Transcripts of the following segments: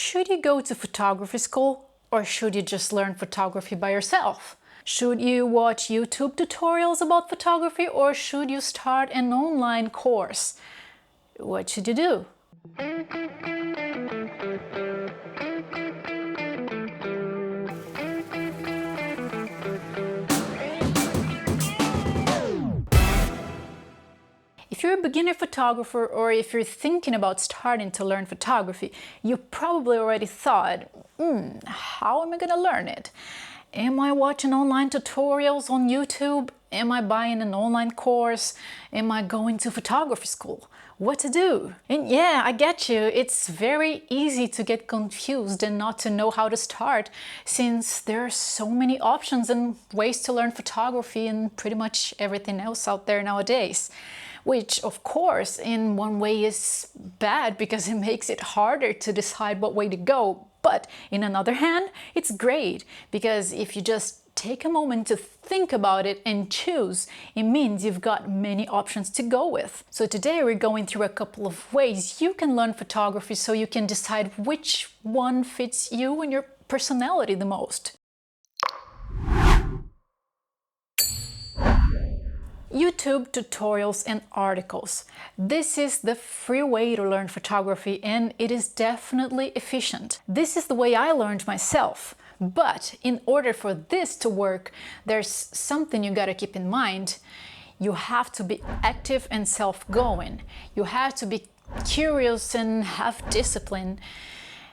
Should you go to photography school or should you just learn photography by yourself? Should you watch YouTube tutorials about photography or should you start an online course? What should you do? If you're a beginner photographer or if you're thinking about starting to learn photography, you probably already thought, how am I gonna learn it? Am I watching online tutorials on YouTube? Am I buying an online course? Am I going to photography school? What to do? And yeah, I get you. It's very easy to get confused and not to know how to start, since there are so many options and ways to learn photography and pretty much everything else out there nowadays. Which, of course, in one way is bad because it makes it harder to decide what way to go. But in another hand, it's great because if you just take a moment to think about it and choose, it means you've got many options to go with. So today we're going through a couple of ways you can learn photography so you can decide which one fits you and your personality the most. YouTube tutorials and articles. This is the free way to learn photography and it is definitely efficient. This is the way I learned myself. But in order for this to work, there's something you gotta keep in mind. You have to be active and self-going. You have to be curious and have discipline.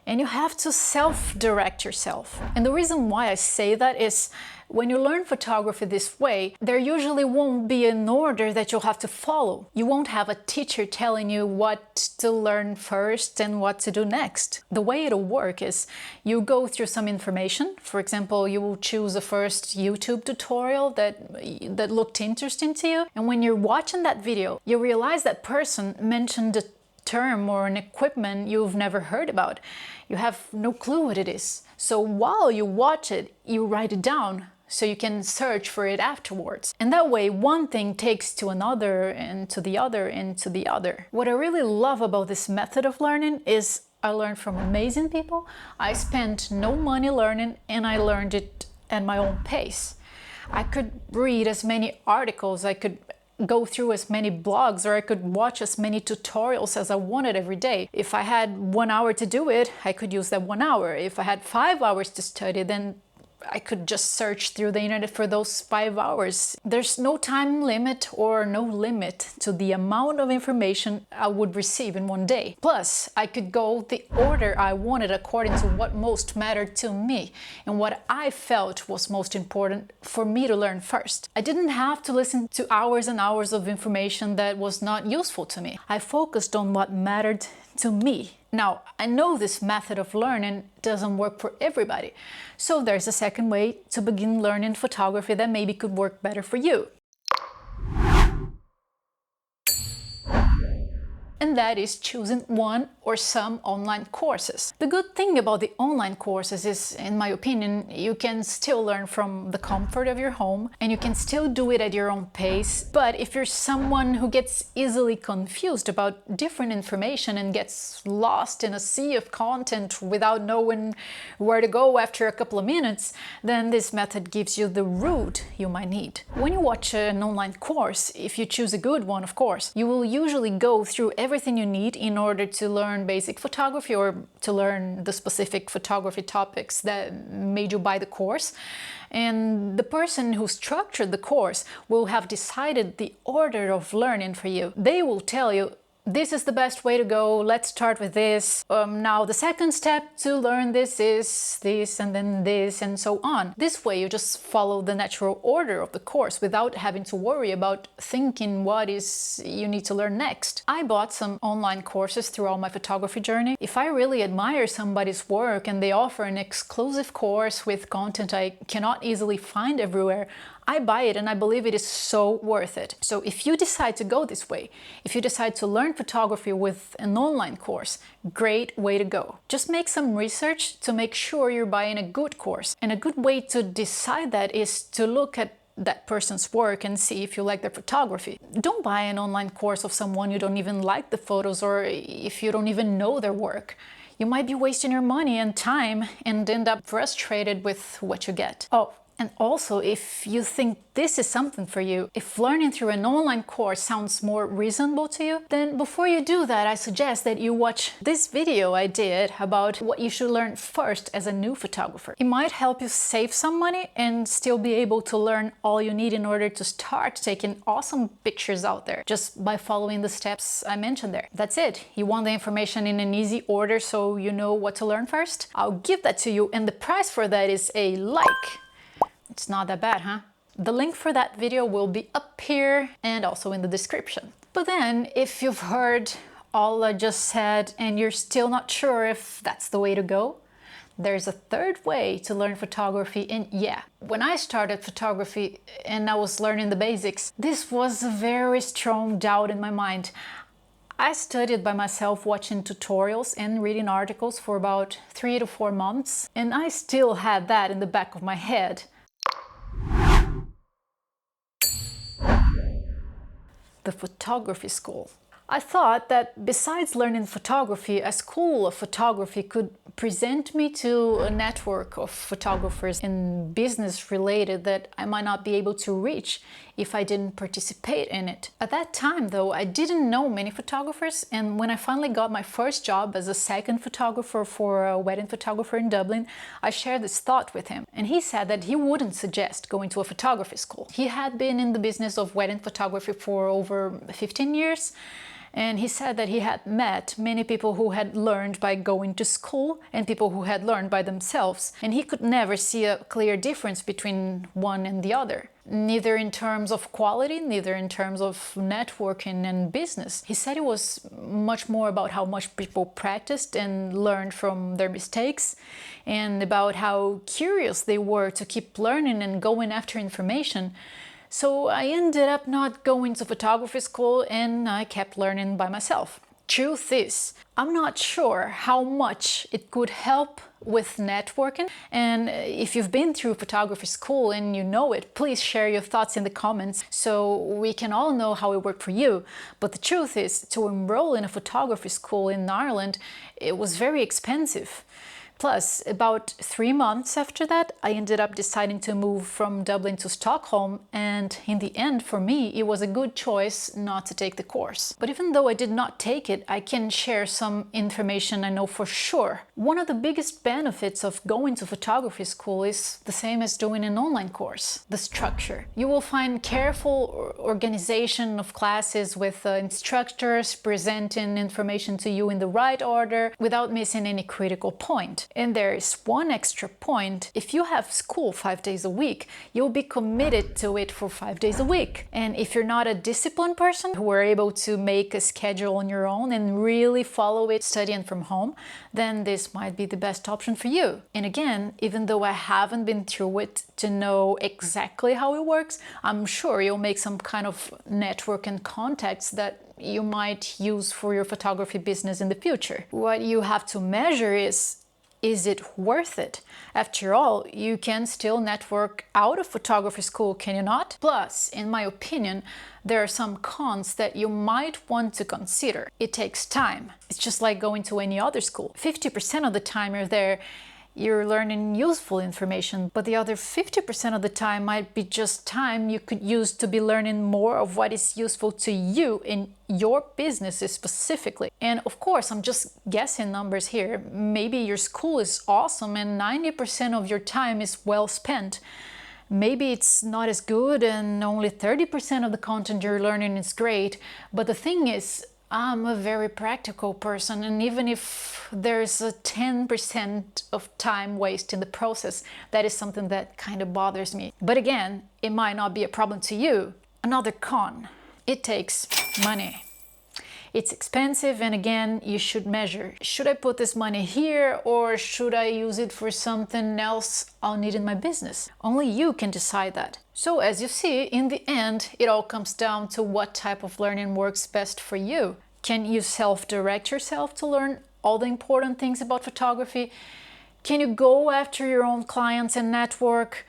And you have to self-direct yourself. And the reason why I say that is when you learn photography this way, there usually won't be an order that you'll have to follow. You won't have a teacher telling you what to learn first and what to do next. The way it'll work is you go through some information. For example, you will choose the first YouTube tutorial that looked interesting to you. And when you're watching that video, you realize that person mentioned a term or an equipment you've never heard about. You have no clue what it is. So while you watch it, you write it down so you can search for it afterwards. And that way one thing takes to another and to the other and to the other. What I really love about this method of learning is I learned from amazing people. I spent no money learning and I learned it at my own pace. I could read as many articles, I could go through as many blogs, or I could watch as many tutorials as I wanted every day. If I had 1 hour to do it, I could use that 1 hour. If I had 5 hours to study, then I could just search through the internet for those 5 hours. There's no time limit or no limit to the amount of information I would receive in one day. Plus, I could go the order I wanted according to what most mattered to me and what I felt was most important for me to learn first. I didn't have to listen to hours and hours of information that was not useful to me. I focused on what mattered to me. Now, I know this method of learning doesn't work for everybody, so there's a second way to begin learning photography that maybe could work better for you. And that is choosing one or some online courses. The good thing about the online courses is, in my opinion, you can still learn from the comfort of your home and you can still do it at your own pace. But if you're someone who gets easily confused about different information and gets lost in a sea of content without knowing where to go after a couple of minutes, then this method gives you the route you might need. When you watch an online course, if you choose a good one, of course, you will usually go through everything you need in order to learn basic photography or to learn the specific photography topics that made you buy the course. And the person who structured the course will have decided the order of learning for you. They will tell you, this is the best way to go, let's start with this. Now the second step to learn this is this and then this and so on. This way you just follow the natural order of the course without having to worry about thinking what is you need to learn next. I bought some online courses throughout my photography journey. If I really admire somebody's work and they offer an exclusive course with content I cannot easily find everywhere, I buy it and I believe it is so worth it. So if you decide to go this way, if you decide to learn photography with an online course, great way to go. Just make some research to make sure you're buying a good course. And a good way to decide that is to look at that person's work and see if you like their photography. Don't buy an online course of someone you don't even like the photos or if you don't even know their work. You might be wasting your money and time and end up frustrated with what you get. Oh, and also, if you think this is something for you, if learning through an online course sounds more reasonable to you, then before you do that, I suggest that you watch this video I did about what you should learn first as a new photographer. It might help you save some money and still be able to learn all you need in order to start taking awesome pictures out there, just by following the steps I mentioned there. That's it. You want the information in an easy order so you know what to learn first? I'll give that to you, and the price for that is a like. It's not that bad, huh? The link for that video will be up here and also in the description. But then, if you've heard all I just said and you're still not sure if that's the way to go, there's a third way to learn photography. And yeah, when I started photography and I was learning the basics, this was a very strong doubt in my mind. I studied by myself, watching tutorials and reading articles for about 3 to 4 months, and I still had that in the back of my head. The photography school. I thought that besides learning photography, a school of photography could present me to a network of photographers in business related that I might not be able to reach if I didn't participate in it. At that time though, I didn't know many photographers, and when I finally got my first job as a second photographer for a wedding photographer in Dublin, I shared this thought with him, and he said that he wouldn't suggest going to a photography school. He had been in the business of wedding photography for over 15 years, and he said that he had met many people who had learned by going to school and people who had learned by themselves, and he could never see a clear difference between one and the other. Neither in terms of quality, neither in terms of networking and business. He said it was much more about how much people practiced and learned from their mistakes, and about how curious they were to keep learning and going after information. So I ended up not going to photography school, and I kept learning by myself. Truth is, I'm not sure how much it could help with networking, and if you've been through photography school and you know it, please share your thoughts in the comments so we can all know how it worked for you. But the truth is, to enroll in a photography school in Ireland, it was very expensive. Plus, about 3 months after that, I ended up deciding to move from Dublin to Stockholm, and in the end, for me, it was a good choice not to take the course. But even though I did not take it, I can share some information I know for sure. One of the biggest benefits of going to photography school is the same as doing an online course: the structure. You will find careful organization of classes with instructors presenting information to you in the right order without missing any critical point. And there is one extra point: if you have school 5 days a week, you'll be committed to it for 5 days a week. And if you're not a disciplined person who are able to make a schedule on your own and really follow it studying from home, then this might be the best option for you. And again, even though I haven't been through it to know exactly how it works, I'm sure you'll make some kind of network and contacts that you might use for your photography business in the future. What you have to measure is it worth it? After all, you can still network out of photography school, can you not? Plus, in my opinion, there are some cons that you might want to consider. It takes time. It's just like going to any other school. 50% of the time you're there, you're learning useful information, but the other 50% of the time might be just time you could use to be learning more of what is useful to you in your businesses specifically. And of course, I'm just guessing numbers here. Maybe your school is awesome and 90% of your time is well spent. Maybe it's not as good and only 30% of the content you're learning is great. But the thing is, I'm a very practical person, and even if there's a 10% of time waste in the process, that is something that kind of bothers me. But again, it might not be a problem to you. Another con: it takes money. It's expensive, and again, you should measure. Should I put this money here, or should I use it for something else I'll need in my business? Only you can decide that. So as you see, in the end, it all comes down to what type of learning works best for you. Can you self-direct yourself to learn all the important things about photography? Can you go after your own clients and network?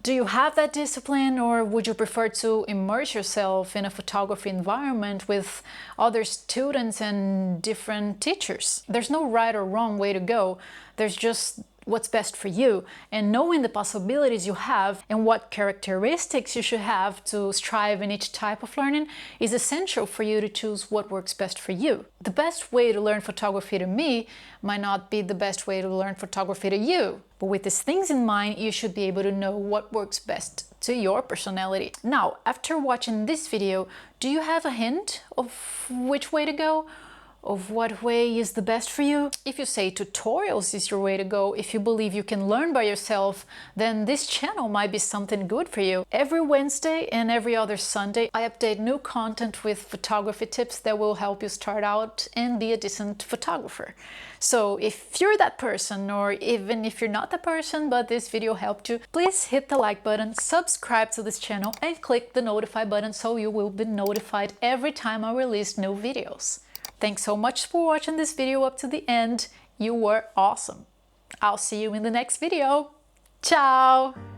Do you have that discipline, or would you prefer to immerse yourself in a photography environment with other students and different teachers? There's no right or wrong way to go. There's just what's best for you, and knowing the possibilities you have and what characteristics you should have to strive in each type of learning is essential for you to choose what works best for you. The best way to learn photography to me might not be the best way to learn photography to you, but with these things in mind, you should be able to know what works best to your personality. Now, after watching this video, do you have a hint of which way to go? Of what way is the best for you? If you say tutorials is your way to go, if you believe you can learn by yourself, then this channel might be something good for you. Every Wednesday and every other Sunday, I update new content with photography tips that will help you start out and be a decent photographer. So if you're that person, or even if you're not that person, but this video helped you, please hit the like button, subscribe to this channel, and click the notify button so you will be notified every time I release new videos. Thanks so much for watching this video up to the end. You were awesome. I'll see you in the next video. Ciao!